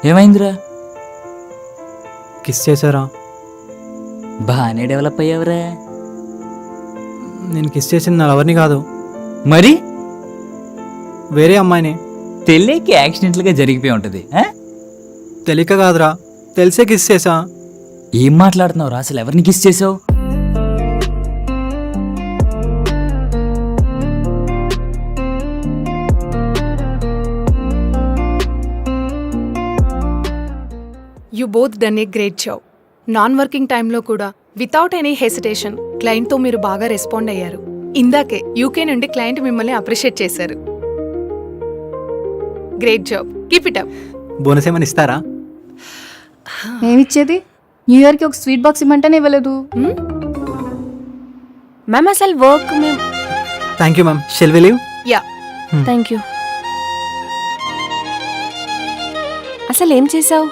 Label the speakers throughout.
Speaker 1: ఏమైందిరా?
Speaker 2: కిస్ చేశారా?
Speaker 1: బాగానే డెవలప్ అయ్యావురా.
Speaker 2: నేను కిస్ చేసింది నా ఎవరిని కాదు,
Speaker 1: మరి
Speaker 2: వేరే అమ్మాయిని.
Speaker 1: తెలియక యాక్సిడెంట్లుగా జరిగిపోయి ఉంటుంది.
Speaker 2: తెలియక కాదురా, తెలిసే కిస్ చేసా.
Speaker 1: ఏం మాట్లాడుతున్నావురా? అసలు ఎవరిని కిస్ చేసావు?
Speaker 3: You both done a great job. Non working టైంలో కూడా వితౌట్ ఎనీ హెసిటేషన్ క్లయింట్తో మీరు బాగా రెస్పాండ్ అయ్యారు. ఇందాకే యూకే నుండి క్లయింట్ మిమ్మల్ని అప్రిషియేట్ చేశారు. Great job, keep it up.
Speaker 2: Bonus ఏమైనా ఇస్తారా?
Speaker 4: ఏమిచ్చేది? న్యూ ఇయర్కి ఒక స్వీట్ బాక్స్ ఇమ్మంటేనే ఇవ్వలేదు.
Speaker 5: మ్యామ్ అసలు వర్క్ మేము.
Speaker 2: Thank you ma'am. Shall we leave?
Speaker 3: Ya,
Speaker 5: thank you. అసలు ఏం చేసావు?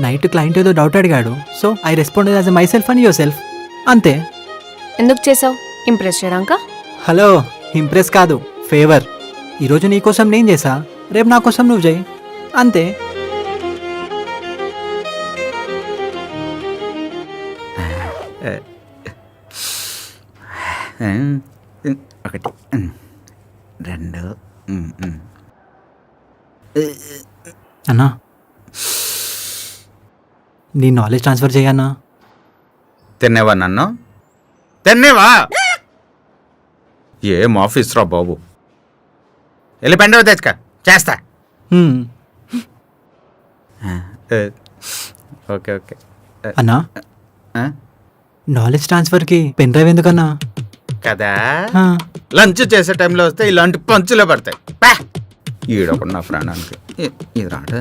Speaker 2: నైట్ క్లయింట్ ఏదో డౌట్ అడిగాడు, so I responded as myself and yourself. అంతే.
Speaker 5: ఎందుకు చేసావు? ఇంప్రెస్ చేయడానికా?
Speaker 2: హలో, ఇంప్రెస్ కాదు, ఫేవర్. ఈరోజు నీ కోసం నేను చేసా, రేపు నా కోసం నువ్వు చేయి, అంతే.
Speaker 6: ఒకటి, రెండు.
Speaker 2: అన్నా, నీ నాలెడ్జ్ ట్రాన్స్ఫర్ చేయన్నా.
Speaker 6: తినేవా నన్ను? తినేవా? ఏం ఆఫీస్ రా బాబు. వెళ్ళి పెండవ తెచ్చుక, చేస్తా. Okay okay.
Speaker 2: అన్నా, నాలెడ్జ్ ట్రాన్స్ఫర్కి పెన్ డ్రైవ్ ఎందుకన్నా?
Speaker 6: కదా, లంచ్ చేసే టైంలో వస్తే ఇలాంటి పంచులే పడతాయి. ఈడొకడు నా ప్రాణానికి. ఇది రాడు.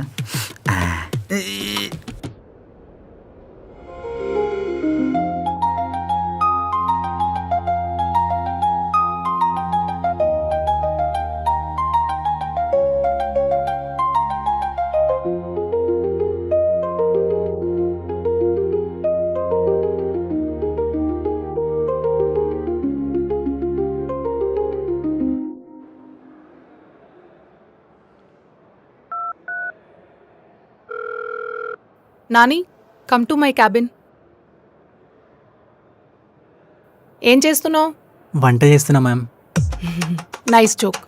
Speaker 3: Nani, come to my cabin. ఏం చేస్తున్నావు?
Speaker 2: వంట చేస్తున్నా మ్యామ్.
Speaker 3: Nice joke.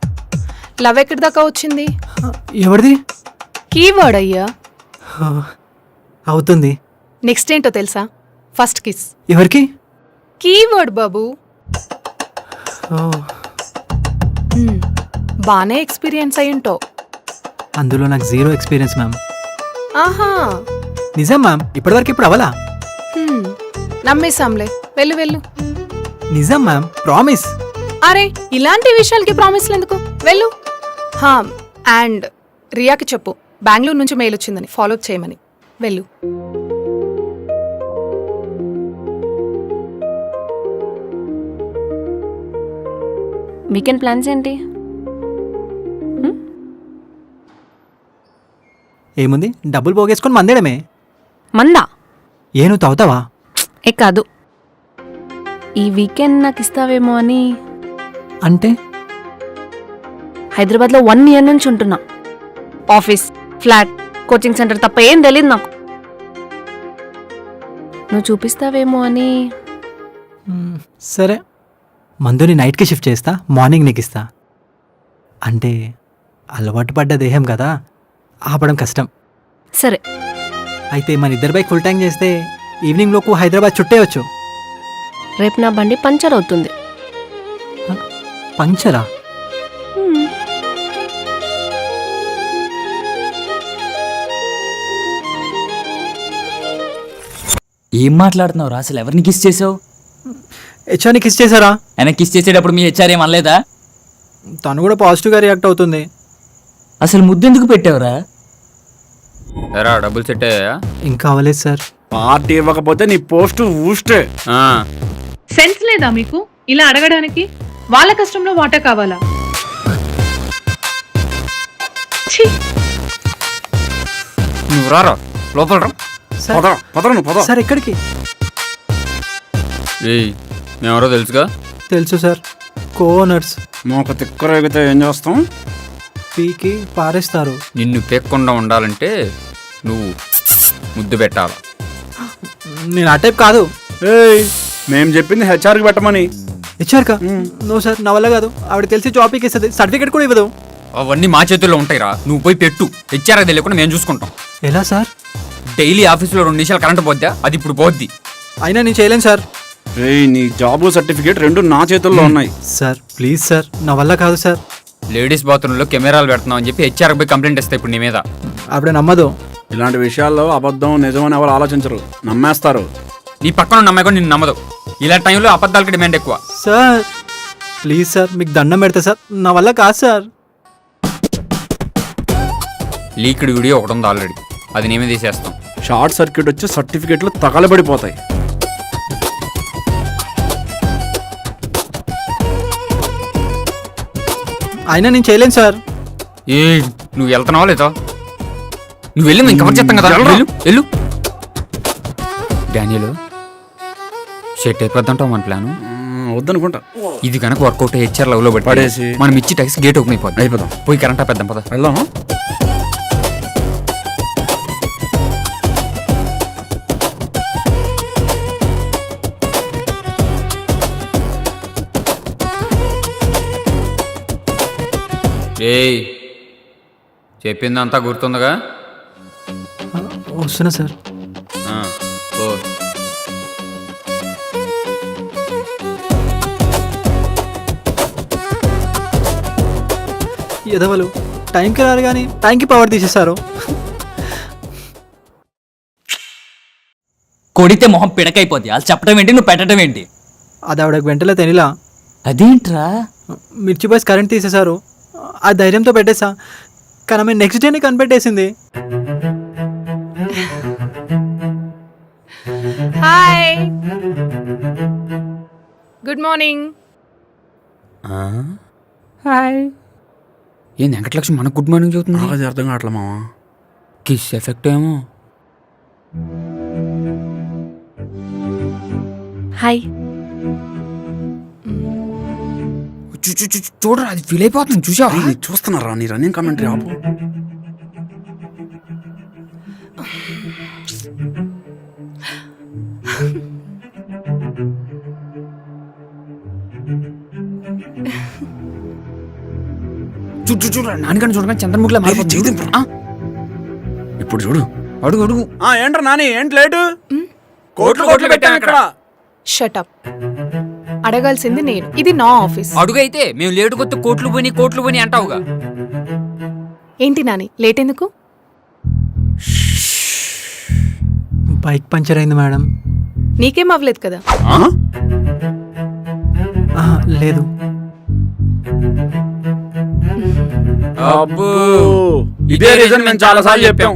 Speaker 3: లవ్ ఎక్కడి దాకా వచ్చింది?
Speaker 2: ఎవరిది?
Speaker 3: కీవర్డ్ అయ్యా.
Speaker 2: అవుతుంది.
Speaker 3: నెక్స్ట్ ఏంటో తెలుసా? First kiss.
Speaker 2: ఎవరికి?
Speaker 3: కీవర్డ్ బాబు. బానే ఎక్స్పీరియన్స్ అయ్యుంటో.
Speaker 2: అందులో నాకు జీరో ఎక్స్పీరియన్స్ మ్యామ్.
Speaker 3: ఆహా,
Speaker 2: నిజం మ్యామ్, ఇప్పటివరకు ఇప్పుడు అవలా.
Speaker 3: నమ్మేశాంలే, వెళ్ళు వెళ్ళు.
Speaker 2: నిజం మ్యామ్, ప్రామిస్.
Speaker 3: అరే, ఇలాంటి విషయాలకి ప్రామిస్లు ఎందుకు? వెళ్ళు. అండ్ రియాకి చెప్పు, బెంగళూరు నుంచి మెయిల్ వచ్చిందని, ఫాలోఅప్ చేయమని. వెళ్ళు.
Speaker 5: వీకెండ్ ప్లాన్స్ ఏంటి?
Speaker 2: ఏముంది, డబ్బులు పోగేసుకొని మందేయడమే.
Speaker 5: మందా?
Speaker 2: ఏ నువ్వు తాగుతావా?
Speaker 5: కాదు, ఈ వీకెండ్ నాకు ఇస్తావేమో అని.
Speaker 2: అంటే
Speaker 5: హైదరాబాద్లో 1 ఇయర్ నుంచి ఉంటున్నా. ఆఫీస్, ఫ్లాట్, కోచింగ్ సెంటర్ తప్ప ఏం తెలియదు నాకు. నువ్వు చూపిస్తావేమో అని.
Speaker 2: సరే, మందుని నైట్కి షిఫ్ట్ చేస్తా, మార్నింగ్ నీకు ఇస్తా. అంటే అలవాటు పడ్డ దేహం కదా, ఆపడం కష్టం.
Speaker 5: సరే.
Speaker 2: అయితే మన ఇద్దరు బైక్ ఫుల్ ట్యాంక్ చేస్తే ఈవినింగ్ లోపు హైదరాబాద్ చుట్టేయచ్చు.
Speaker 5: రేపు నా బండి పంచర్ అవుతుంది.
Speaker 2: పంచరా?
Speaker 1: ఏం మాట్లాడుతున్నావురా? అసలు ఎవరిని కిస్ చేసావు?
Speaker 2: హెచ్ఆర్ని కిస్ చేశారా?
Speaker 1: ఆయన కిస్ చేసేటప్పుడు మీ హెచ్ఆర్ ఏం అనలేదా?
Speaker 2: తను కూడా పాజిటివ్గా రియాక్ట్ అవుతుంది.
Speaker 1: అసలు ముద్దెందుకు పెట్టావురా?
Speaker 6: ఎరా, డబ్బులు సెట్ అయ్యాయా?
Speaker 2: ఇంకా అవ్వలేదు సార్.
Speaker 7: పార్టీ ఇవ్వకపోతే నీ పోస్ట్ ఊస్టే.
Speaker 3: సెన్స్ లేదా మీకు ఇలా అడగడానికి? వాళ్ళ కష్టంలో వాటా కావాలా?
Speaker 6: నువ్వు రారా, లోపల రా.
Speaker 2: సార్ ఎక్కడికి?
Speaker 6: మేమెవరో తెలుసుగా?
Speaker 2: తెలుసు సార్, కోనర్స్.
Speaker 7: మాకు తిక్కరేగితే ఏం చేస్తాం?
Speaker 2: పీకి పారేస్తారు.
Speaker 6: నిన్ను పేక్కుండా ఉండాలంటే
Speaker 8: నువ్వు ముద్దు పెట్టాలి.
Speaker 2: నేను ఆ టైప్ కాదు.
Speaker 7: ఏయ్ మేము చెప్పింది హెచ్ఆర్కి పెట్టమని.
Speaker 2: హెచ్ఆర్ కా? నో సార్, నా వల్ల కాదు. ఆవిడ తెలిసి జాబ్ ఇస్తుంది, సర్టిఫికేట్ కూడా ఇవ్వదు.
Speaker 8: అవన్నీ మా చేతుల్లో ఉంటాయిరా, నువ్వు పోయి పెట్టు. హెచ్ఆర్కి తెలియకుండా మేము చూసుకుంటాం.
Speaker 2: ఎలా సార్?
Speaker 8: డైలీ ఆఫీస్లో 2 నిమిషాలు కరెంట్ పోద్దా, అది ఇప్పుడు పోద్ది.
Speaker 2: అయినా నేను చేయలేను సార్.
Speaker 7: ఏయ్ నీ జాబ్ సర్టిఫికేట్ 2 నా చేతుల్లో ఉన్నాయి.
Speaker 2: సార్ ప్లీజ్ సార్, నా వల్ల కాదు సార్.
Speaker 8: లేడీస్ బాత్రూంలో కెమెరాలు పెడుతున్నావు అని చెప్పి హెచ్ఆర్కి పోయి కంప్లైంట్ ఇస్తాయి ఇప్పుడు నీ మీద.
Speaker 2: ఆవిడ నమ్మదు.
Speaker 7: ఇలాంటి విషయాల్లో అబద్ధం నిజం అని ఎవరు ఆలోచించరు, నమ్మేస్తారు.
Speaker 8: నీ పక్కన ఉన్న అమ్మాయి కూడా నిన్ను నమ్మదు. ఇలాంటి టైంలో అబద్ధాలకి డిమాండ్ ఎక్కువ.
Speaker 2: సార్ ప్లీజ్ సార్, మీకు దండం పెడతా సార్, నా వల్ల కాదు సార్.
Speaker 8: లీక్డ్ వీడియో ఒకటి ఉంది ఆల్రెడీ, అది నేమే తీసేస్తాం.
Speaker 7: షార్ట్ సర్క్యూట్ వచ్చి సర్టిఫికెట్లు తగలబడిపోతాయి.
Speaker 2: అయినా నేను చేయలేను సార్.
Speaker 8: ఏ నువ్వు వెళ్తున్నావా లేదా? నువ్వు వెళ్ళి మేము కవర్ చేస్తాం కదా. వెళ్ళు వెళ్ళు. డానియల్ షెట్ అయిపోద్దంటావు మన ప్లాను.
Speaker 7: వద్దనుకుంటా.
Speaker 8: ఇది కనుక వర్కౌట్ హెచ్ఆర్ లవ్ లో
Speaker 7: పడేసి
Speaker 8: మనం ఇచ్చి టైక్స్ గేట్ ఓపెన్ అయిపోద్ది.
Speaker 7: అయిపోదాం.
Speaker 8: పోయి కరెంట్ ఆపేద్దాం పద.
Speaker 7: వెళ్దామా?
Speaker 8: ఏయ్ చెప్పిందంతా గుర్తుందిగా?
Speaker 2: వస్తున్నా సార్.
Speaker 8: ఆ, ఓ
Speaker 2: ఎదవలు టైంకి రారు కానీ టైంకి పవర్ తీసేశారు.
Speaker 1: కొడితే మొహం పిడకైపోద్ది. వాళ్ళు చెప్పడం ఏంటి, నువ్వు పెట్టడం ఏంటి?
Speaker 2: అది ఆవిడకి వెంటనే తెలియలా.
Speaker 1: అదేంట్రా?
Speaker 2: మిర్చి బాయ్స్ కరెంట్ తీసేశారు. ఆ ధైర్యంతో పెట్టేసా, కానీ ఆమె నెక్స్ట్ డేనే కనిపెట్టేసింది.
Speaker 3: Hi, good morning.
Speaker 8: హాయ్. ఏం వెంకటలక్ష్మి మనకు గుడ్ మార్నింగ్ చెబుతుంది?
Speaker 7: నాకు అది అర్థం కావట్లే మామ.
Speaker 8: కిస్ ఎఫెక్ట్ ఏమో.
Speaker 5: హాయ్.
Speaker 8: చూడరా అది ఫీల్ అయిపోతుంది. చూసా
Speaker 7: చూస్తున్నారా నీ రన్నింగ్ కామెంటరీ ఆపు.
Speaker 8: చూడరా నాన్నగారిని చూడగానే చంద్రముఖిలా మారిపోతుంది.
Speaker 7: ఇప్పుడు చూడు.
Speaker 8: అడుగు అడుగు.
Speaker 7: ఏంట్రా నాని, ఏంటి లేటు? కోట్లు కోట్లు పెట్టాను ఇక్కడ.
Speaker 3: షటప్. అడగాల్సింది నేను, ఇది నా ఆఫీస్.
Speaker 8: అడుగు అయితే మేము లేటు కొత్త కోట్లు పోని అంటావుగా.
Speaker 3: ఏంటి నాని లేట్ ఎందుకు?
Speaker 2: బైక్ పంచర్ అయింది మేడం.
Speaker 3: నీకేం అవ్వలేదు కదా?
Speaker 2: లేదు.
Speaker 7: అబ్బో ఇదే రీజన్ మేము చాలా సార్లు చెప్పాం.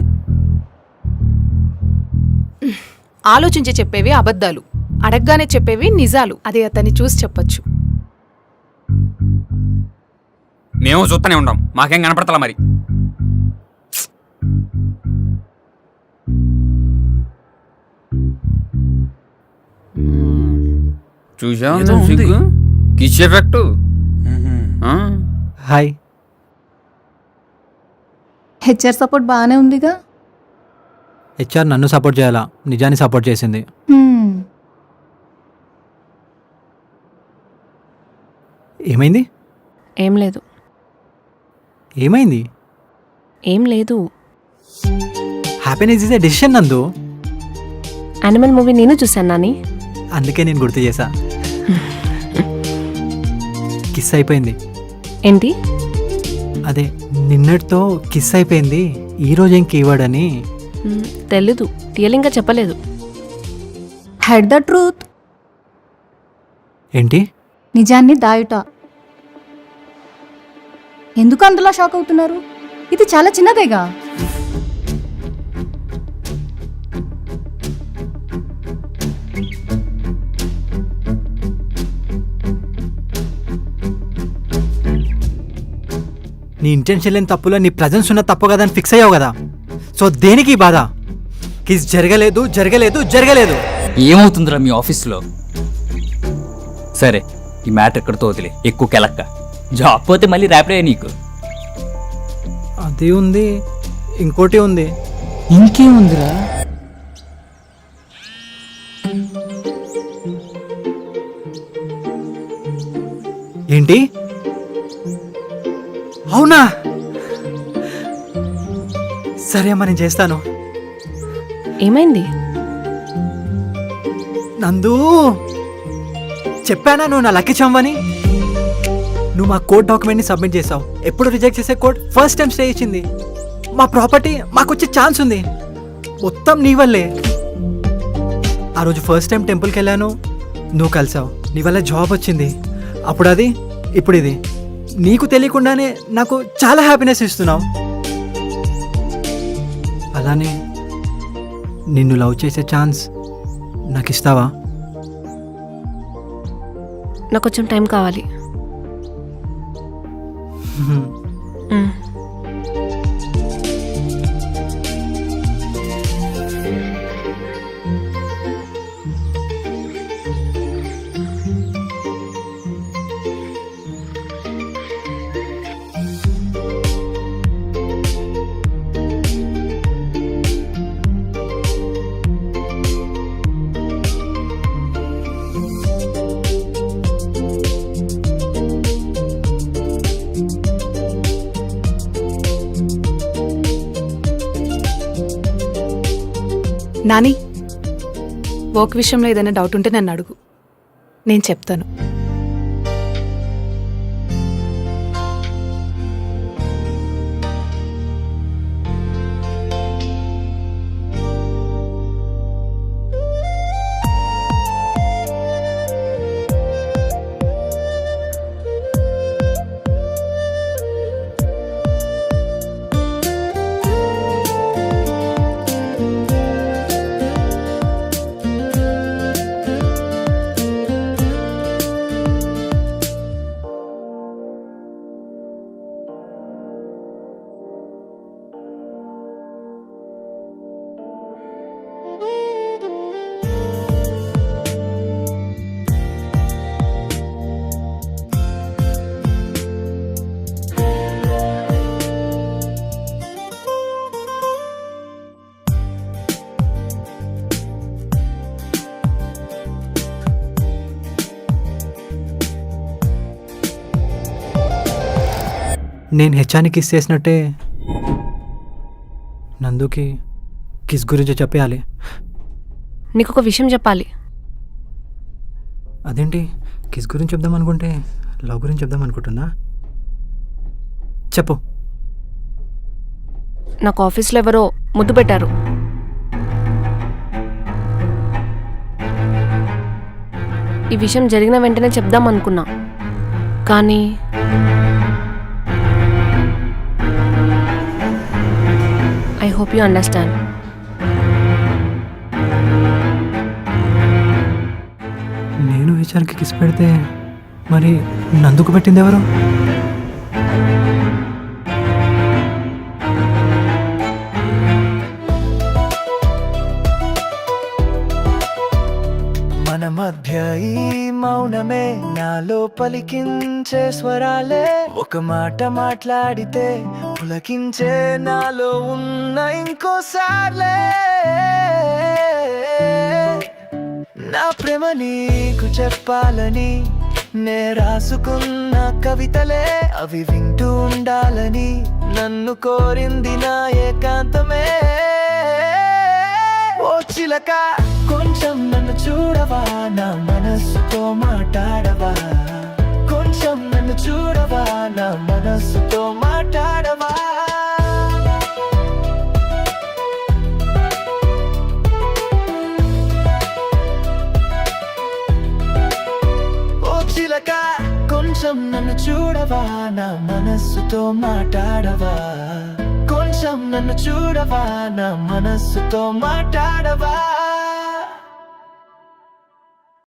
Speaker 3: ఆలోచించి చెప్పేవి అబద్ధాలు, అడగగానే చెప్పేవి నిజాలు. అదే అతన్ని చూసి చెప్పొచ్చు.
Speaker 8: మేము చూస్తూనే ఉంటాం, మాకేం కనపడతలా మరి. చూసా kiss effect.
Speaker 2: Hi.
Speaker 4: HR support బాగానే ఉందిగా.
Speaker 2: హెచ్ఆర్ నన్ను సపోర్ట్ చేయాలా, నిజాన్ని సపోర్ట్ చేసింది. ఏమైంది?
Speaker 5: ఏం లేదు.
Speaker 2: ఏమైంది?
Speaker 5: ఏం లేదు.
Speaker 2: హ్యాపీనెస్ ఇస్ ఎ డెసిషన్ నందు.
Speaker 5: యానిమల్ మూవీ నేను చూశాను నాని,
Speaker 2: అందుకే నేను గుర్తు చేశా. కిస్ అయిపోయింది.
Speaker 5: ఏంటి?
Speaker 2: అదే నిన్నటితో కిస్ అయిపోయింది, ఈరోజు ఏం కీవర్డ్ అని.
Speaker 5: తెలీదు, రియలింగ్గా చెప్పలేదు.
Speaker 4: Head the truth.
Speaker 2: ఏంటి?
Speaker 4: నిజాన్ని దాయుట. ఎందుకు అందులో షాక్ అవుతున్నారు? ఇది చాలా చిన్నదేగా.
Speaker 2: నీ ఇంటెన్షన్ లేని తప్పులో నీ ప్రజెన్స్ ఉన్న తప్పు కదా అని ఫిక్స్ అయ్యావు కదా. సో దేనికి ఈ బాధ? కిస్ జరగలేదు జరగలేదు జరగలేదు.
Speaker 1: ఏమవుతుందిరా మీ ఆఫీస్లో? సరే ఈ మ్యాటర్ ఎక్కడితో వదిలే, ఎక్కువ కెలక్క. జాబ్ పోతే మళ్ళీ ర్యాపిడే నీకు.
Speaker 2: అది ఉంది, ఇంకోటి ఉంది.
Speaker 1: ఇంకేముందిరా?
Speaker 2: ఏంటి? అవునా? సరే అమ్మా, నేను చేస్తాను.
Speaker 5: ఏమైంది?
Speaker 2: నందు, చెప్పానా నువ్వు నా లక్కీ చంవని? నువ్వు మా కోర్ట్ డాక్యుమెంట్ని సబ్మిట్ చేసావు. ఎప్పుడు రిజెక్ట్ చేసే కోర్ట్ ఫస్ట్ టైం స్టే ఇచ్చింది. మా ప్రాపర్టీ మాకు వచ్చే ఛాన్స్ ఉంది. మొత్తం నీ వల్లే. ఆ రోజు ఫస్ట్ టైం టెంపుల్కి వెళ్ళాను, నువ్వు కలిసావు. నీ వల్ల జాబ్ వచ్చింది. అప్పుడు అది, ఇప్పుడు ఇది. నీకు తెలియకుండానే నాకు చాలా హ్యాపీనెస్ ఇస్తున్నావు. అలానే నిన్ను లవ్ చేసే ఛాన్స్ నాకు ఇస్తావా?
Speaker 5: నాకు కొంచెం టైం కావాలి. మ్మ్.
Speaker 3: నాని, వర్క్ విషయంలో ఏదైనా డౌట్ ఉంటే నన్ను అడుగు, నేను చెప్తాను.
Speaker 2: నేను హెచ్ఆర్ని కిస్ చేసినట్టే నందుకి కిస్ గురించి చెప్పేయాలి.
Speaker 5: నీకు ఒక విషయం చెప్పాలి.
Speaker 2: అదేంటి, కిస్ గురించి చెప్దాం అనుకుంటే లవ్ గురించి చెప్దాం అనుకుంటున్నా? చెప్పు.
Speaker 5: నాకు ఆఫీస్లో ఎవరో ముద్దు పెట్టారు. ఈ విషయం జరిగిన వెంటనే చెప్దాం అనుకున్నా, కానీ ఐ హోప్ యూ అండర్స్టాండ్.
Speaker 2: నేను హెచ్ఆర్కి కిస్ పెడితే మరి నందుకు పెట్టింది ఎవరు? మన మధ్య ఈ మౌనమే నాలో పలికించే స్వరాలే. ఒక మాట మాట్లాడితే పులకించే నాలో ఉన్న ఇంకోసార్లే. నా ప్రేమ నీకు చెప్పాలని నే రాసుకున్న కవితలే, అవి వింటూ ఉండాలని నన్ను కోరింది నా ఏకాంతమే. ఓ చిలక, కొంచెం నన్ను చూడవా, నా మనస్సుతో మాట్లాడవా. కొంచెం నన్ను చూడవా, నా మనస్సుతో మాట్లాడవా. ఓ చిలక, కొంచెం నన్ను చూడవా, నా మనస్సుతో మాట్లాడవా. కొంచెం నన్ను చూడవా, నా మనస్సుతో మాట్లాడవా.